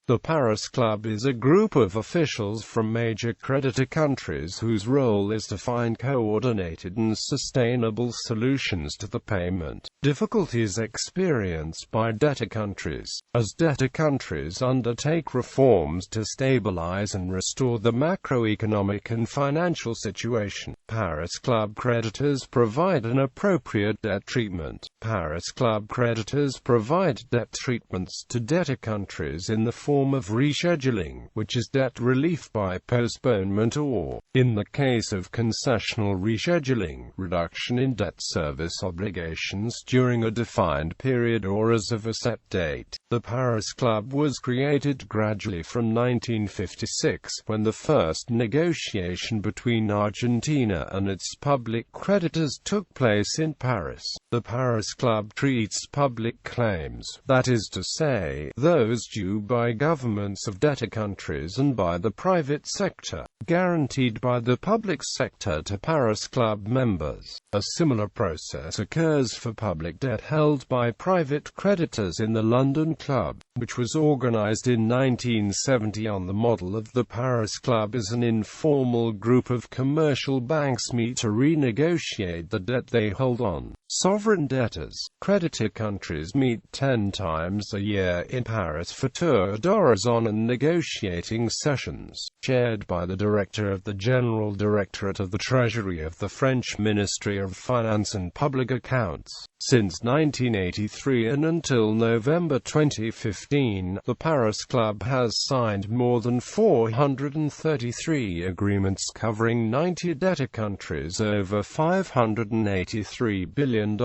The Paris Club is a group of officials from major creditor countries whose role is to find coordinated and sustainable solutions to the payment difficulties experienced by debtor countries. As debtor countries undertake reforms to stabilize and restore the macroeconomic and financial situation, Paris Club creditors provide an appropriate debt treatment. Paris Club creditors provide debt treatments to debtor countries in the form of rescheduling, which is debt relief by postponement or, in the case of concessional rescheduling, reduction in debt service obligations during a defined period or as of a set date. The Paris Club was created gradually from 1956, when the first negotiation between Argentina and its public creditors took place in Paris. The Paris Club treats public claims, that is to say, those due by governments of debtor countries and by the private sector, guaranteed by the public sector to Paris Club members. A similar process occurs for public debt held by private creditors in the London Club, which was organized in 1970 on the model of the Paris Club as an informal group of commercial banks meet to renegotiate the debt they hold on. Sovereign debtors, creditor countries meet 10 times a year in Paris for tour d'horizon and negotiating sessions, chaired by the Director of the General Directorate of the Treasury of the French Ministry of Finance and Public Accounts. Since 1983 and until November 2015, the Paris Club has signed more than 433 agreements covering 90 debtor countries over $583 billion.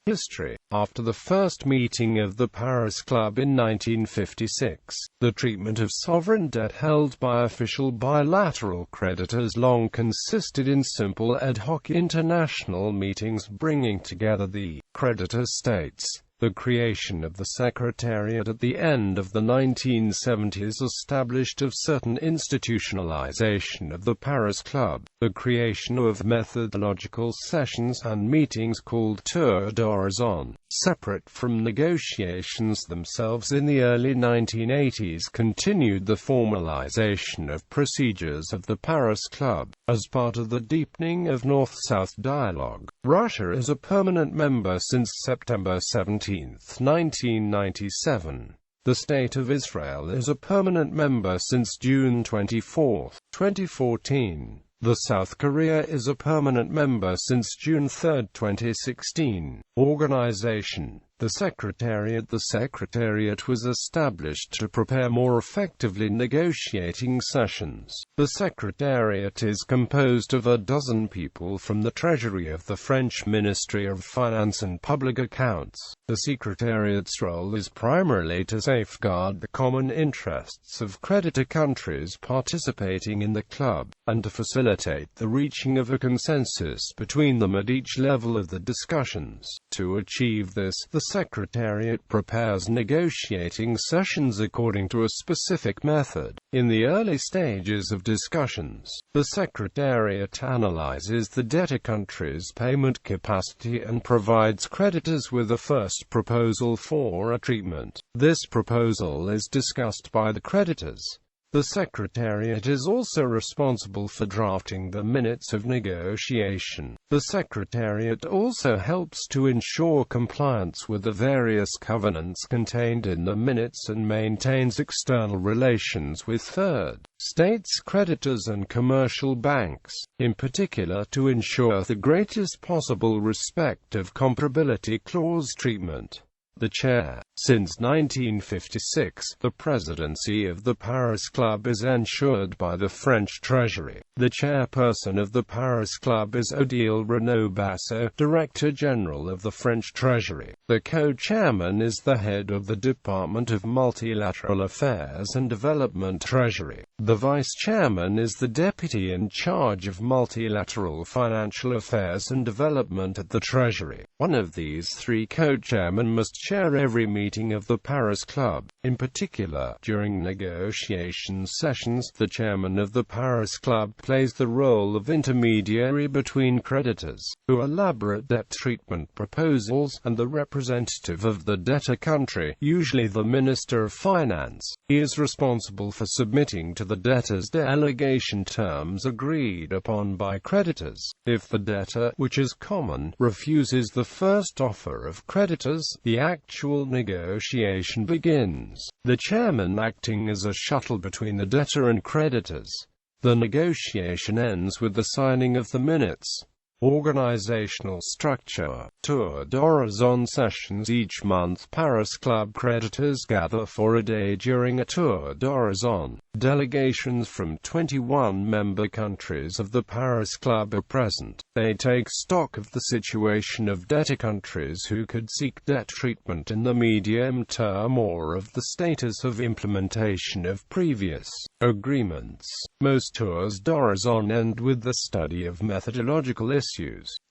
History. After the first meeting of the Paris Club in 1956, the treatment of sovereign debt held by official bilateral creditors long consisted in simple ad hoc international meetings bringing together the creditor states. The creation of the Secretariat at the end of the 1970s established a certain institutionalization of the Paris Club, the creation of methodological sessions and meetings called tour d'horizon, separate from negotiations themselves in the early 1980s, continued the formalization of procedures of the Paris Club, as part of the deepening of North-South dialogue. Russia is a permanent member since September 17, 1997. The State of Israel is a permanent member since June 24, 2014. South Korea is a permanent member since June 3, 2016. Organization. The Secretariat was established to prepare more effectively negotiating sessions. The Secretariat is composed of a dozen people from the Treasury of the French Ministry of Finance and Public Accounts. The Secretariat's role is primarily to safeguard the common interests of creditor countries participating in the club, and to facilitate the reaching of a consensus between them at each level of the discussions. To achieve this, the Secretariat prepares negotiating sessions according to a specific method. In the early stages of discussions, the Secretariat analyzes the debtor country's payment capacity and provides creditors with a first proposal for a treatment. This proposal is discussed by the creditors. The Secretariat is also responsible for drafting the minutes of negotiation. The Secretariat also helps to ensure compliance with the various covenants contained in the minutes and maintains external relations with third states, creditors and commercial banks, in particular to ensure the greatest possible respect of comparability clause treatment. The Chair. Since 1956, the presidency of the Paris Club is ensured by the French Treasury. The chairperson of the Paris Club is Odile Renaud-Bassot, Director General of the French Treasury. The co-chairman is the head of the Department of Multilateral Affairs and Development Treasury. The vice-chairman is the deputy in charge of multilateral financial affairs and development at the Treasury. One of these three co-chairmen must chair every meeting of the Paris Club. In particular, during negotiation sessions, the chairman of the Paris Club plays the role of intermediary between creditors, who elaborate debt treatment proposals, and the representative of the debtor country, usually the Minister of Finance. He is responsible for submitting to the debtor's delegation terms agreed upon by creditors. If the debtor, which is common, refuses the first offer of creditors, the actual negotiation begins, the chairman acting as a shuttle between the debtor and creditors. The negotiation ends with the signing of the minutes. Organizational structure. Tour d'Horizon sessions. Each month Paris Club creditors gather for a day during a tour d'Horizon. Delegations from 21 member countries of the Paris Club are present. They take stock of the situation of debtor countries who could seek debt treatment in the medium term, or of the status of implementation of previous agreements. Most tours d'Horizon end with the study of methodological issues.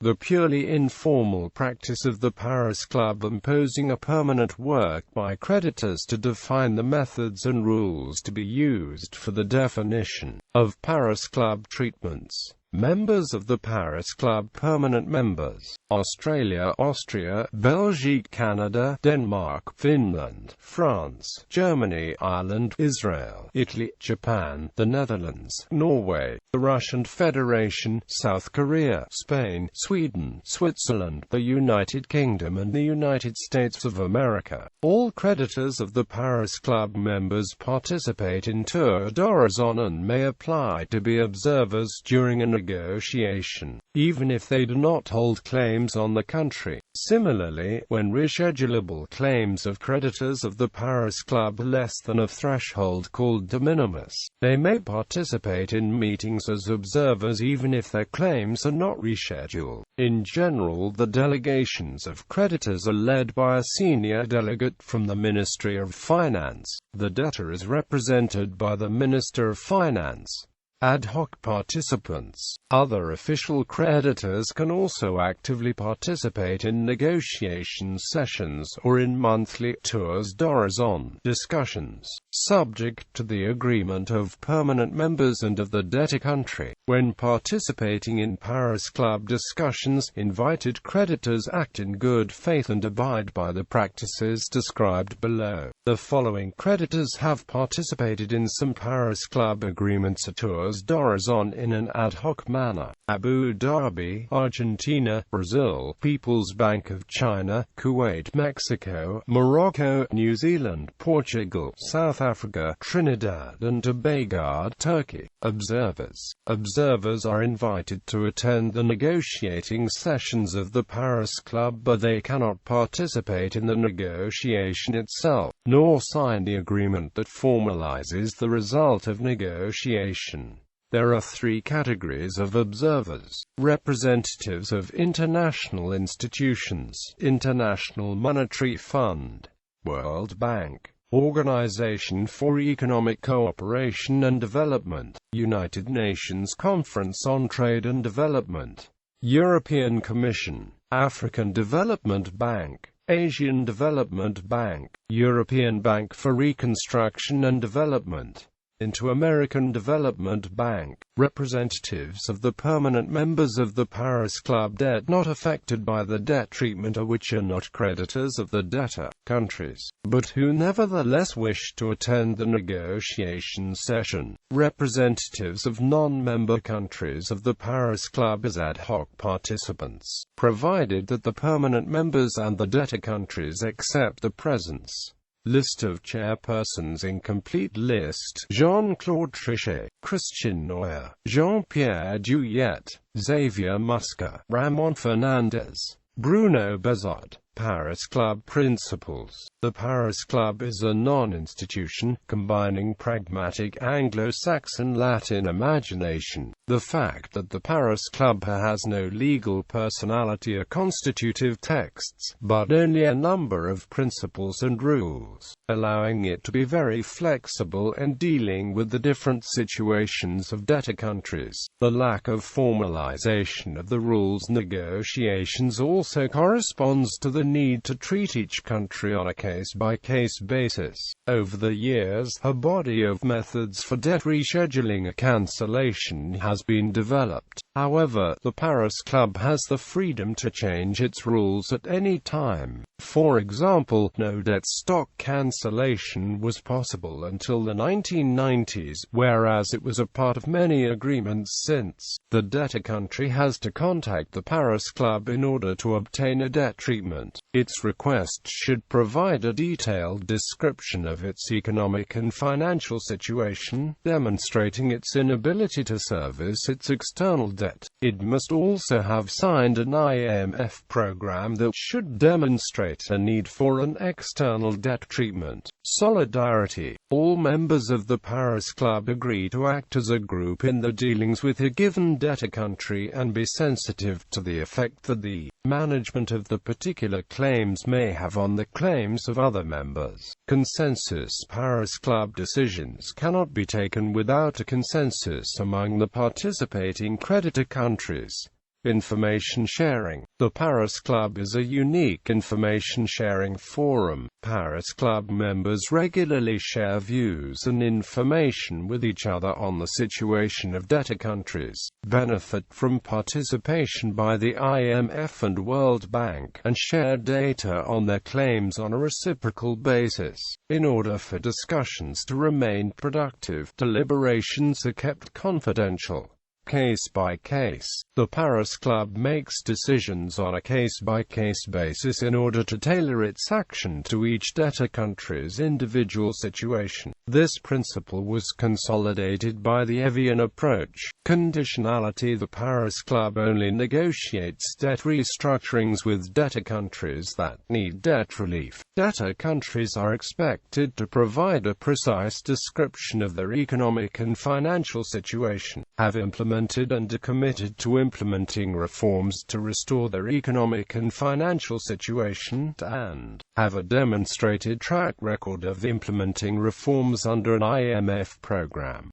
The purely informal practice of the Paris Club imposing a permanent work by creditors to define the methods and rules to be used for the definition of Paris Club treatments. Members of the Paris Club. Permanent members: Australia, Austria, Belgium, Canada, Denmark, Finland, France, Germany, Ireland, Israel, Italy, Japan, the Netherlands, Norway, the Russian Federation, South Korea, Spain, Sweden, Switzerland, the United Kingdom and the United States of America. All creditors of the Paris Club members participate in Tour d'Horizon and may apply to be observers during a negotiation, even if they do not hold claims on the country. Similarly, when reschedulable claims of creditors of the Paris Club are less than a threshold called de minimis, they may participate in meetings as observers even if their claims are not rescheduled. In general, the delegations of creditors are led by a senior delegate from the Ministry of Finance. The debtor is represented by the Minister of Finance. Ad hoc participants. Other official creditors can also actively participate in negotiation sessions or in monthly tours d'horizon discussions, subject to the agreement of permanent members and of the debtor country. When participating in Paris Club discussions, invited creditors act in good faith and abide by the practices described below. The following creditors have participated in some Paris Club agreements or tours d'horizon in an ad hoc manner: Abu Dhabi, Argentina, Brazil, People's Bank of China, Kuwait, Mexico, Morocco, New Zealand, Portugal, South Africa, Trinidad and Tobago, Turkey. Observers. Observers are invited to attend the negotiating sessions of the Paris Club, but they cannot participate in the negotiation itself, nor sign the agreement that formalizes the result of negotiation. There are three categories of observers: representatives of international institutions, International Monetary Fund, World Bank, Organization for Economic Cooperation and Development, United Nations Conference on Trade and Development, European Commission, African Development Bank, Asian Development Bank, European Bank for Reconstruction and Development, Inter-American Development Bank. Representatives of the permanent members of the Paris Club debt not affected by the debt treatment, or which are not creditors of the debtor countries, but who nevertheless wish to attend the negotiation session. Representatives of non-member countries of the Paris Club as ad hoc participants, provided that the permanent members and the debtor countries accept the presence. List of chairpersons. Incomplete list: Jean-Claude Trichet, Christian Noyer, Jean-Pierre Duyet, Xavier Musca, Ramon Fernandez, Bruno Bezod. Paris Club principles. The Paris Club is a non-institution, combining pragmatic Anglo-Saxon Latin imagination. The fact that the Paris Club has no legal personality or constitutive texts, but only a number of principles and rules, allowing it to be very flexible in dealing with the different situations of debtor countries. The lack of formalization of the rules negotiations also corresponds to the the need to treat each country on a case-by-case basis. Over the years, a body of methods for debt rescheduling or cancellation has been developed. However, the Paris Club has the freedom to change its rules at any time. For example, no debt stock cancellation was possible until the 1990s, whereas it was a part of many agreements since. The debtor country has to contact the Paris Club in order to obtain a debt treatment. Its request should provide a detailed description of its economic and financial situation, demonstrating its inability to service its external debt. It must also have signed an IMF program that should demonstrate a need for an external debt treatment. Solidarity. All members of the Paris Club agree to act as a group in the dealings with a given debtor country and be sensitive to the effect that the management of the particular claims may have on the claims of other members. Consensus. Paris Club decisions cannot be taken without a consensus among the participating creditor countries. Information sharing. The Paris Club is a unique information sharing forum. Paris Club members regularly share views and information with each other on the situation of debtor countries, benefit from participation by the IMF and World Bank, and share data on their claims on a reciprocal basis. In order for discussions to remain productive, deliberations are kept confidential. Case by case. The Paris Club makes decisions on a case-by-case basis in order to tailor its action to each debtor country's individual situation. This principle was consolidated by the Evian approach. Conditionality. The Paris Club only negotiates debt restructurings with debtor countries that need debt relief. Debtor countries are expected to provide a precise description of their economic and financial situation, have implemented and are committed to implementing reforms to restore their economic and financial situation, and have a demonstrated track record of implementing reforms under an IMF program.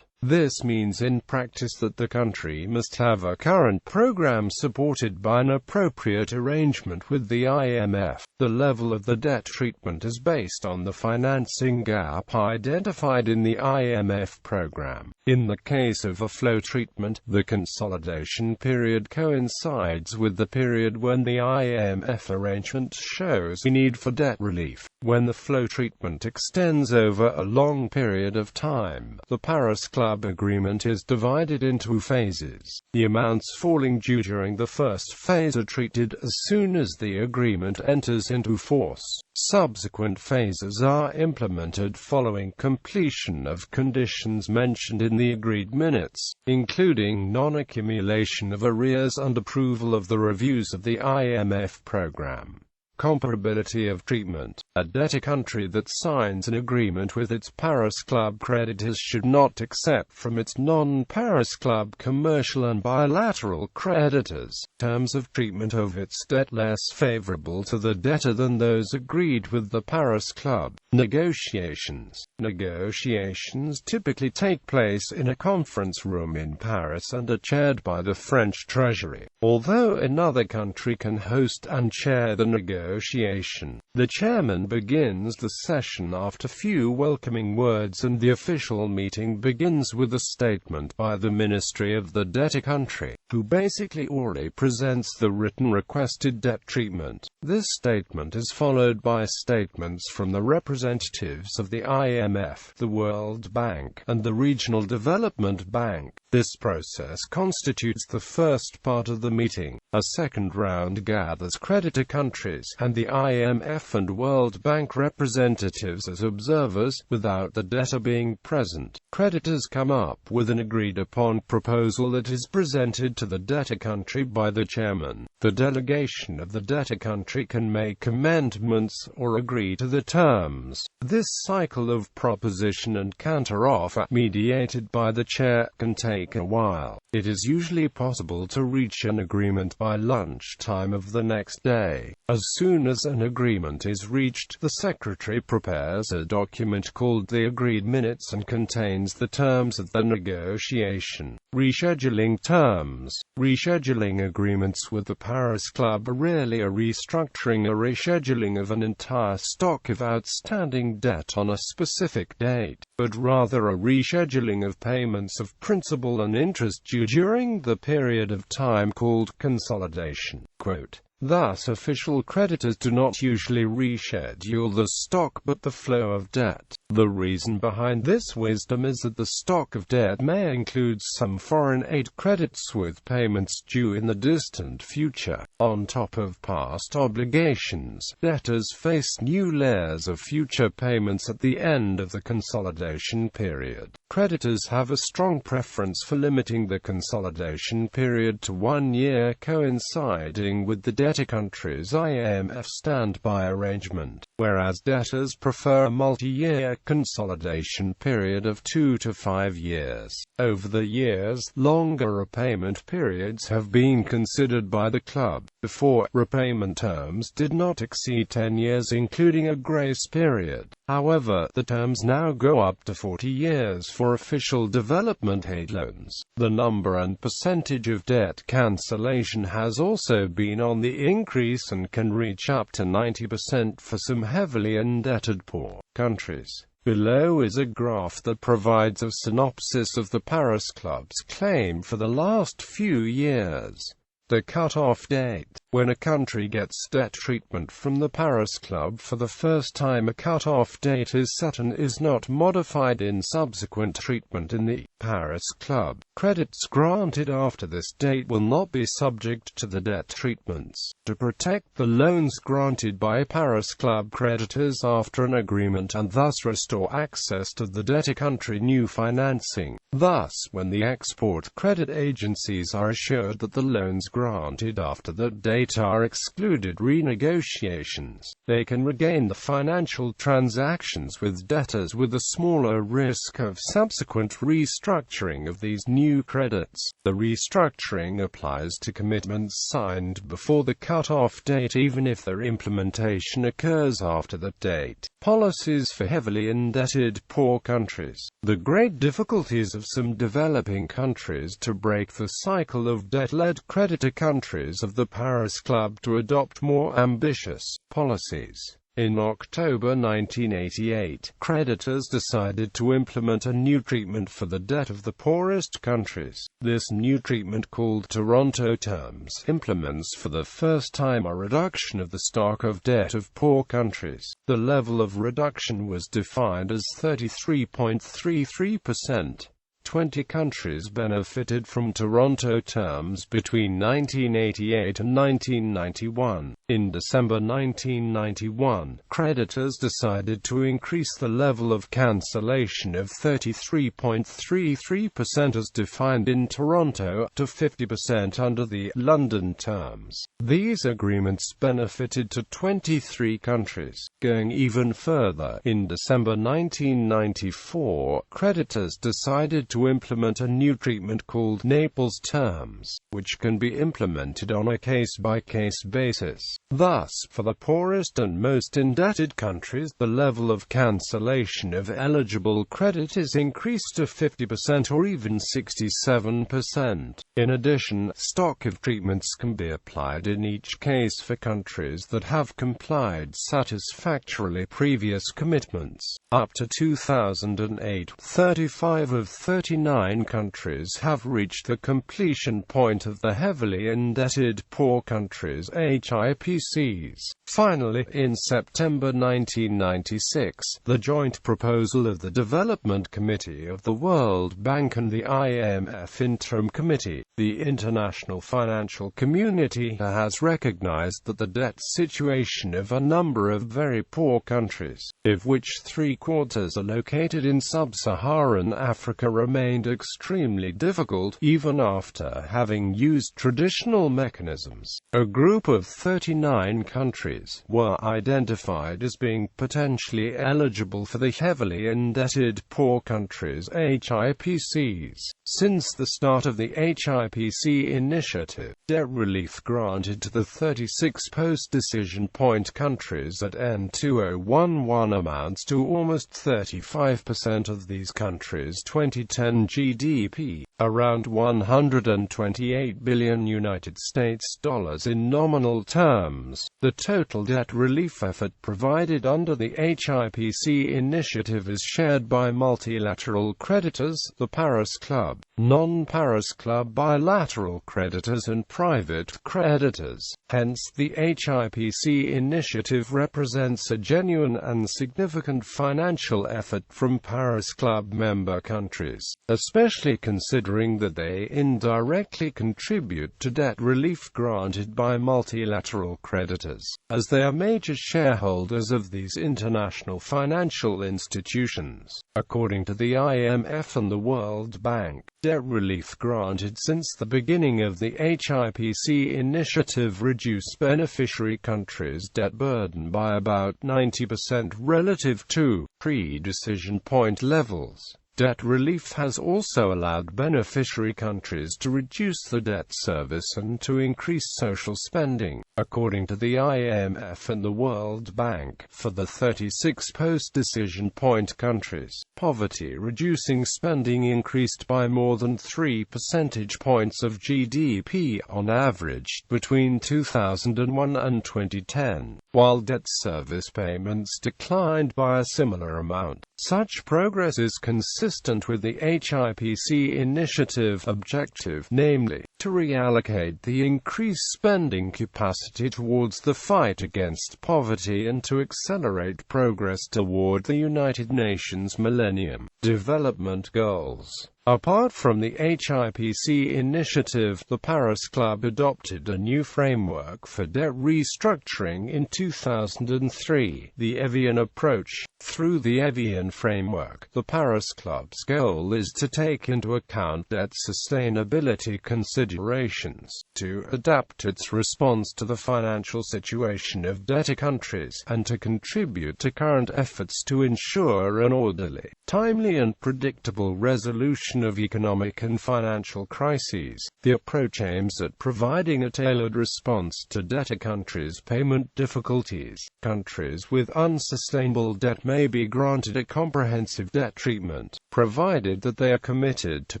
This means in practice that the country must have a current program supported by an appropriate arrangement with the IMF. The level of the debt treatment is based on the financing gap identified in the IMF program. In the case of a flow treatment, the consolidation period coincides with the period when the IMF arrangement shows a need for debt relief. When the flow treatment extends over a long period of time, the Paris Club agreement is divided into phases. The amounts falling due during the first phase are treated as soon as the agreement enters into force. Subsequent phases are implemented following completion of conditions mentioned in the agreed minutes, including non-accumulation of arrears and approval of the reviews of the IMF program. Comparability of treatment. A debtor country that signs an agreement with its Paris Club creditors should not accept from its non-Paris Club commercial and bilateral creditors terms of treatment of its debt less favorable to the debtor than those agreed with the Paris Club. Negotiations. Negotiations typically take place in a conference room in Paris and are chaired by the French Treasury. Although another country can host and chair the negotiation, the chairman begins the session after few welcoming words, and the official meeting begins with a statement by the Ministry of the debtor country, who basically orally presents the written requested debt treatment. This statement is followed by statements from the representatives of the IMF, the World Bank, and the Regional Development Bank. This process constitutes the first part of the meeting. A second round gathers creditor countries and the IMF and World Bank representatives as observers, without the debtor being present. Creditors come up with an agreed-upon proposal that is presented to the debtor country by the chairman. The delegation of the debtor country can make amendments or agree to the terms. This cycle of proposition and counter-offer, mediated by the chair, can take a while. It is usually possible to reach an agreement by lunchtime of the next day. As soon as an agreement is reached, the secretary prepares a document called the agreed minutes and contains the terms of the negotiation. Rescheduling terms. terms. Rescheduling agreements with the Paris Club are rarely a restructuring or rescheduling of an entire stock of outstanding debt on a specific date, but rather a rescheduling of payments of principal and interest due during the period of time called consolidation. Quote, thus, official creditors do not usually reschedule the stock but the flow of debt. The reason behind this wisdom is that the stock of debt may include some foreign aid credits with payments due in the distant future. On top of past obligations, debtors face new layers of future payments at the end of the consolidation period. Creditors have a strong preference for limiting the consolidation period to 1 year, coinciding with the debtor country's IMF standby arrangement, whereas debtors prefer a multi-year consolidation period of 2 to 5 years. Over the years, longer repayment periods have been considered by the club. Before, repayment terms did not exceed 10 years, including a grace period. However, the terms now go up to 40 years for official development aid loans. The number and percentage of debt cancellation has also been on the increase and can reach up to 90% for some heavily indebted poor countries. Below is a graph that provides a synopsis of the Paris Club's claim for the last few years. The cut-off date. When a country gets debt treatment from the Paris Club for the first time, a cut-off date is set and is not modified in subsequent treatment in the Paris Club. Credits granted after this date will not be subject to the debt treatments. To protect the loans granted by Paris Club creditors after an agreement and thus restore access to the debtor country new financing. Thus, when the export credit agencies are assured that the loans granted after that date are excluded renegotiations, they can regain the financial transactions with debtors with a smaller risk of subsequent restructuring of these new credits. The restructuring applies to commitments signed before the cut-off date even if their implementation occurs after that date. Policies for heavily indebted poor countries. The great difficulties of some developing countries to break the cycle of debt led creditor countries of the Paris Club to adopt more ambitious policies. In October 1988, creditors decided to implement a new treatment for the debt of the poorest countries. This new treatment, called Toronto terms, implements for the first time a reduction of the stock of debt of poor countries. The level of reduction was defined as 33.33%. 20 countries benefited from Toronto terms between 1988 and 1991. In December 1991, creditors decided to increase the level of cancellation of 33.33% as defined in Toronto to 50% under the London terms. These agreements benefited to 23 countries. Going even further, in December 1994, creditors decided to implement a new treatment called Naples terms, which can be implemented on a case-by-case basis. Thus, for the poorest and most indebted countries, the level of cancellation of eligible credit is increased to 50% or even 67%. In addition, stock of treatments can be applied in each case for countries that have complied satisfactorily previous commitments. Up to 2008, 35 of 39 countries have reached the completion point of the heavily indebted poor countries HIPCs. Finally, in September 1996, the joint proposal of the Development Committee of the World Bank and the IMF Interim Committee, the international financial community, has recognized that the debt situation of a number of very poor countries, of which 3/4 are located in sub-Saharan Africa, remained extremely difficult, even after having used traditional mechanisms. A group of 39 countries were identified as being potentially eligible for the heavily indebted poor countries HIPCs. Since the start of the HIPC initiative, debt relief granted to the 36 post-decision point countries at N2011 amounts to almost 35% of these countries' 2010 2010 GDP, around $128 billion United States dollars in nominal terms. The total debt relief effort provided under the HIPC initiative is shared by multilateral creditors, the Paris Club, non-Paris Club bilateral creditors and private creditors. Hence, the HIPC initiative represents a genuine and significant financial effort from Paris Club member countries, especially considering that they indirectly contribute to debt relief granted by multilateral creditors, as they are major shareholders of these international financial institutions. According to the IMF and the World Bank, debt relief granted since the beginning of the HIPC initiative reduced beneficiary countries' debt burden by about 90% relative to pre-decision point levels. Debt relief has also allowed beneficiary countries to reduce the debt service and to increase social spending. According to the IMF and the World Bank, for the 36 post-decision point countries, poverty-reducing spending increased by more than 3 percentage points of GDP on average between 2001 and 2010, while debt service payments declined by a similar amount. Such progress is consistent with the HIPC initiative objective, namely, to reallocate the increased spending capacity towards the fight against poverty and to accelerate progress toward the United Nations Millennium Development Goals. Apart from the HIPC initiative, the Paris Club adopted a new framework for debt restructuring in 2003, the Evian approach. Through the Evian framework, the Paris Club's goal is to take into account debt sustainability considerations, to adapt its response to the financial situation of debtor countries, and to contribute to current efforts to ensure an orderly, timely and predictable resolution of economic and financial crises. The approach aims at providing a tailored response to debtor countries' payment difficulties. Countries with unsustainable debt may be granted a comprehensive debt treatment, provided that they are committed to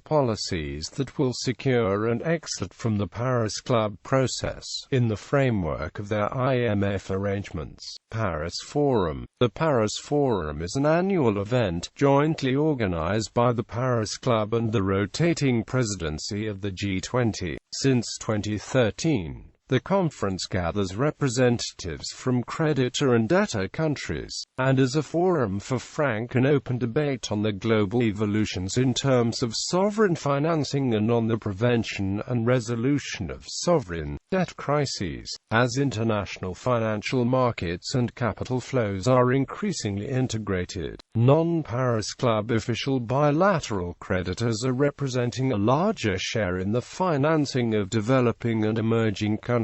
policies that will secure an exit from the Paris Club process, in the framework of their IMF arrangements. Paris Forum. The Paris Forum is an annual event, jointly organized by the Paris Club and the rotating presidency of the G20. Since 2013, the conference gathers representatives from creditor and debtor countries, and is a forum for frank and open debate on the global evolutions in terms of sovereign financing and on the prevention and resolution of sovereign debt crises. As international financial markets and capital flows are increasingly integrated, non-Paris Club official bilateral creditors are representing a larger share in the financing of developing and emerging countries.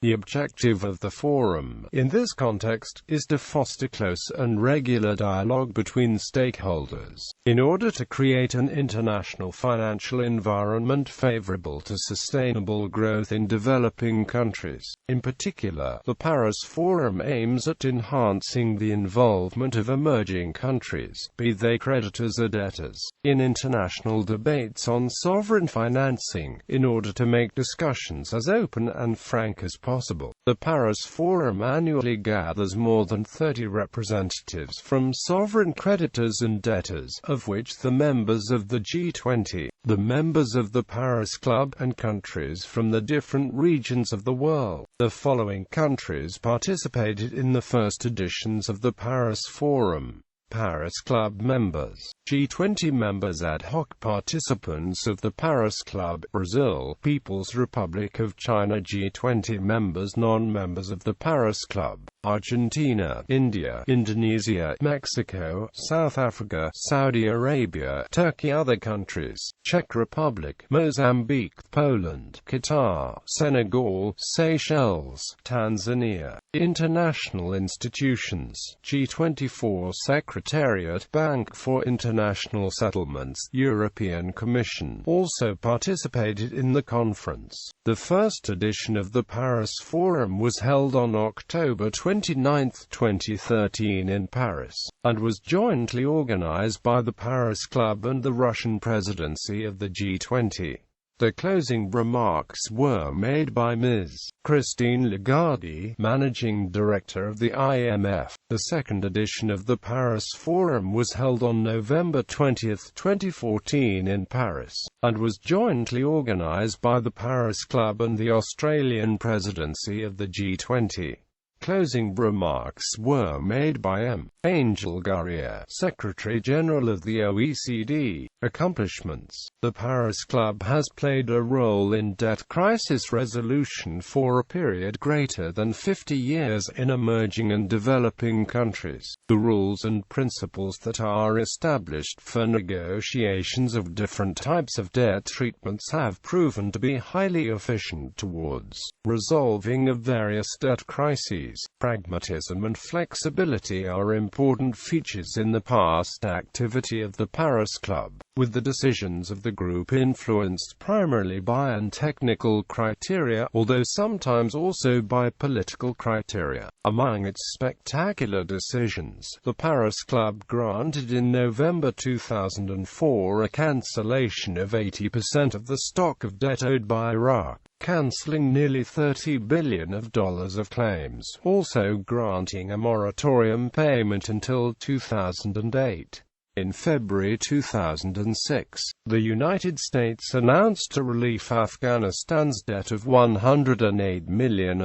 The objective of the forum, in this context, is to foster close and regular dialogue between stakeholders, in order to create an international financial environment favorable to sustainable growth in developing countries. In particular, the Paris Forum aims at enhancing the involvement of emerging countries, be they creditors or debtors, in international debates on sovereign financing, in order to make discussions as open and frank as possible. The Paris Forum annually gathers more than 30 representatives from sovereign creditors and debtors, of which the members of the G20, the members of the Paris Club, and countries from the different regions of the world. The following countries participated in the first editions of the Paris Forum: Paris Club members, G20 members, ad hoc participants of the Paris Club, Brazil, People's Republic of China, G20 members, non-members of the Paris Club, Argentina, India, Indonesia, Mexico, South Africa, Saudi Arabia, Turkey. Other countries: Czech Republic, Mozambique, Poland, Qatar, Senegal, Seychelles, Tanzania, International institutions, G24 Secretariat, Bank for International Settlements, European Commission, also participated in the conference. The first edition of the Paris Forum was held on October 29, 2013 in Paris, and was jointly organized by the Paris Club and the Russian presidency of the G20. The closing remarks were made by Ms. Christine Lagarde, Managing Director of the IMF. The second edition of the Paris Forum was held on November 20, 2014 in Paris, and was jointly organized by the Paris Club and the Australian presidency of the G20. Closing remarks were made by M. Angel Gurria, Secretary-General of the OECD. Accomplishments. The Paris Club has played a role in debt crisis resolution for a period greater than 50 years in emerging and developing countries. The rules and principles that are established for negotiations of different types of debt treatments have proven to be highly efficient towards resolving of various debt crises. Pragmatism and flexibility are important features in the past activity of the Paris Club, with the decisions of the group influenced primarily by technical criteria, although sometimes also by political criteria. Among its spectacular decisions, the Paris Club granted in November 2004 a cancellation of 80% of the stock of debt owed by Iraq, cancelling nearly $30 billion of claims, also granting a moratorium payment until 2008. In February 2006, the United States announced to relieve Afghanistan's debt of $108 million.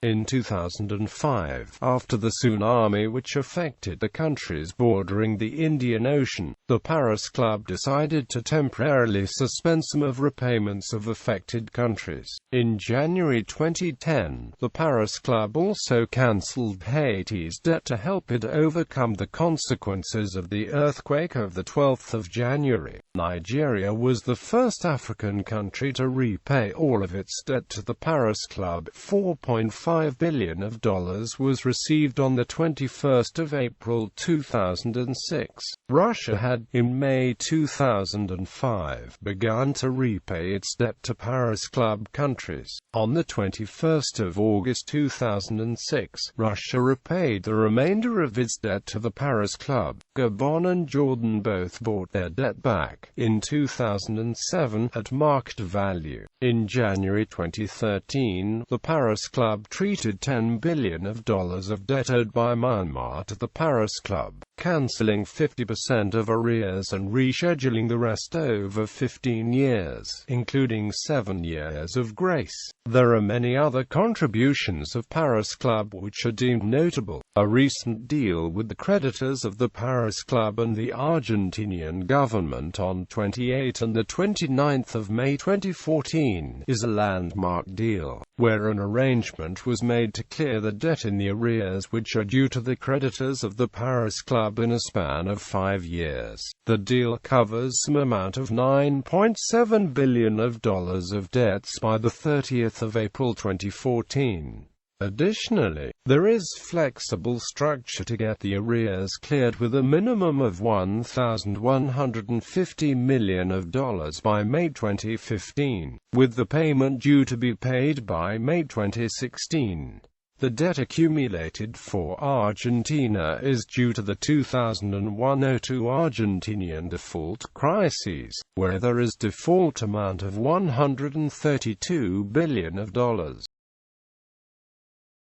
In 2005, after the tsunami which affected the countries bordering the Indian Ocean, the Paris Club decided to temporarily suspend some of repayments of affected countries. In January 2010, the Paris Club also cancelled Haiti's debt to help it overcome the consequences of the earthquake of the 12th of January. Nigeria was the first African country to repay all of its debt to the Paris Club. $4.5 billion was received on the 21st of April 2006. Russia had, in May 2005, begun to repay its debt to Paris Club countries. On the 21st of August 2006, Russia repaid the remainder of its debt to the Paris Club. Gabon and Jordan both bought their debt back in 2007 at market value. In January 2013, the Paris Club treated $10 billion of debt owed by Myanmar to the Paris Club, cancelling 50% of arrears and rescheduling the rest over 15 years, including 7 years of grace. There are many other contributions of Paris Club which are deemed notable. A recent deal with the creditors of the Paris Club and the Argentinian government on 28 and the 29th of May 2014 is a landmark deal, where an arrangement was made to clear the debt in the arrears which are due to the creditors of the Paris Club in a span of 5 years. The deal covers some amount of $9.7 billion of debts by the 30th of April 2014. Additionally, there is flexible structure to get the arrears cleared with a minimum of $1,150 million by May 2015, with the payment due to be paid by May 2016. The debt accumulated for Argentina is due to the 2001-02 Argentinian default crises, where there is default amount of $132 billion.